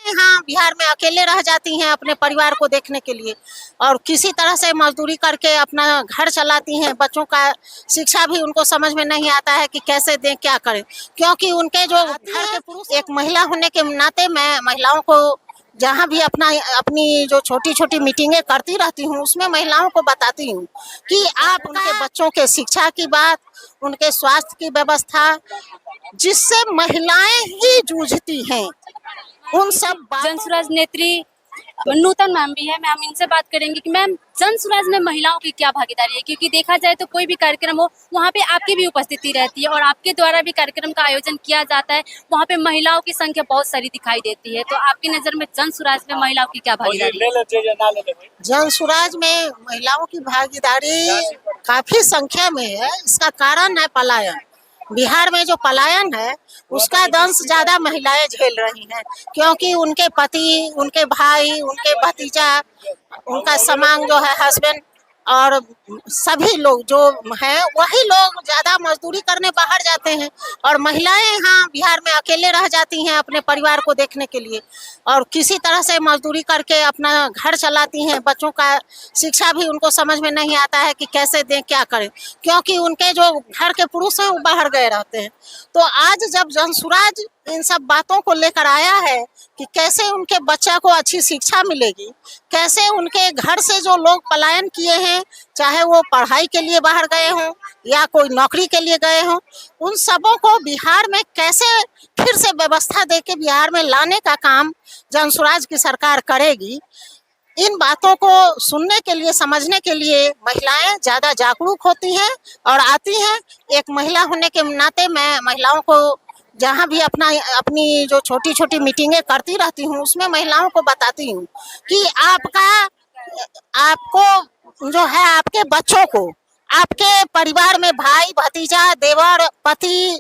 यहाँ बिहार में अकेले रह जाती हैं अपने परिवार को देखने के लिए, और किसी तरह से मजदूरी करके अपना घर चलाती हैं। बच्चों का शिक्षा भी उनको समझ में नहीं आता है कि कैसे दें, क्या करें, क्योंकि उनके जो घर के पुरुष, एक महिला होने के नाते मैं महिलाओं को जहाँ भी अपनी जो छोटी छोटी मीटिंगें करती रहती हूँ, उसमें महिलाओं को बताती हूँ कि आप उनके बच्चों के शिक्षा की बात, उनके स्वास्थ्य की व्यवस्था, जिससे महिलाएं ही जूझती हैं, उन सब जनसुराज नेत्री नूतन मैम भी है। मैम इनसे बात करेंगे कि मैम जनसुराज में महिलाओं की क्या भागीदारी है, क्योंकि देखा जाए तो कोई भी कार्यक्रम हो वहाँ पे आपकी भी उपस्थिति रहती है और आपके द्वारा भी कार्यक्रम का आयोजन किया जाता है। वहाँ पे महिलाओं की संख्या बहुत सारी दिखाई देती है, तो आपकी नजर में जनसुराज में महिलाओं की क्या भागीदारी है? जनसुराज में महिलाओं की भागीदारी काफी संख्या में है। इसका कारण है पलायन। बिहार में जो पलायन है उसका दंश ज्यादा महिलाएं झेल रही हैं, क्योंकि उनके पति, उनके भाई, उनके भतीजा, उनका समांग जो है हस्बैंड और सभी लोग जो हैं वही लोग ज्यादा मजदूरी करने बाहर जाते हैं, और महिलाएं यहाँ बिहार में अकेले रह जाती हैं अपने परिवार को देखने के लिए, और किसी तरह से मजदूरी करके अपना घर चलाती हैं। बच्चों का शिक्षा भी उनको समझ में नहीं आता है कि कैसे दें, क्या करें, क्योंकि उनके जो घर के पुरुष हैं वो बाहर गए रहते हैं। तो आज जब जनसुराज इन सब बातों को लेकर आया है कि कैसे उनके बच्चा को अच्छी शिक्षा मिलेगी, कैसे उनके घर से जो लोग पलायन किए हैं, चाहे वो पढ़ाई के लिए बाहर गए हों या कोई नौकरी के लिए गए हों, उन सबों को बिहार में कैसे फिर से व्यवस्था देके बिहार में लाने का काम जनसुराज की सरकार करेगी। इन बातों को सुनने के लिए, समझने के लिए महिलाएं ज्यादा जागरूक होती हैं और आती हैं। एक महिला होने के नाते मैं महिलाओं को जहाँ भी अपनी जो छोटी छोटी मीटिंगें करती रहती हूँ, उसमें महिलाओं को बताती हूँ कि आपको जो है, आपके बच्चों को, आपके परिवार में भाई, भतीजा, देवर, पति,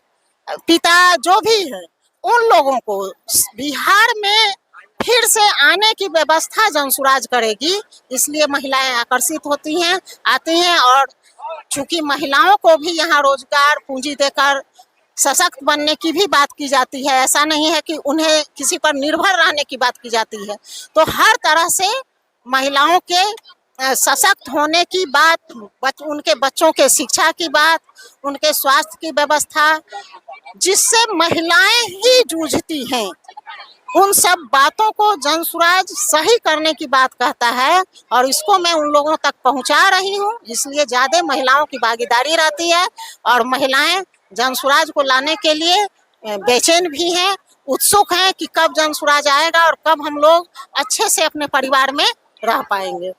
पिता जो भी है, उन लोगों को बिहार में फिर से आने की व्यवस्था जनसुराज करेगी। इसलिए महिलाएं आकर्षित होती हैं, आती हैं, और चूंकि महिलाओं को भी यहाँ रोजगार पूंजी देकर सशक्त बनने की भी बात की जाती है, ऐसा नहीं है कि उन्हें किसी पर निर्भर रहने की बात की जाती है। तो हर तरह से महिलाओं के सशक्त होने की बात, उनके बच्चों के शिक्षा की बात, उनके स्वास्थ्य की व्यवस्था, जिससे महिलाएं ही जूझती हैं, उन सब बातों को जनसुराज सही करने की बात कहता है, और इसको मैं उन लोगों तक पहुंचा रही हूं। इसलिए ज्यादा महिलाओं की भागीदारी रहती है, और महिलाएं जनसुराज को लाने के लिए बेचैन भी हैं, उत्सुक हैं कि कब जनसुराज आएगा और कब हम लोग अच्छे से अपने परिवार में रह पाएंगे।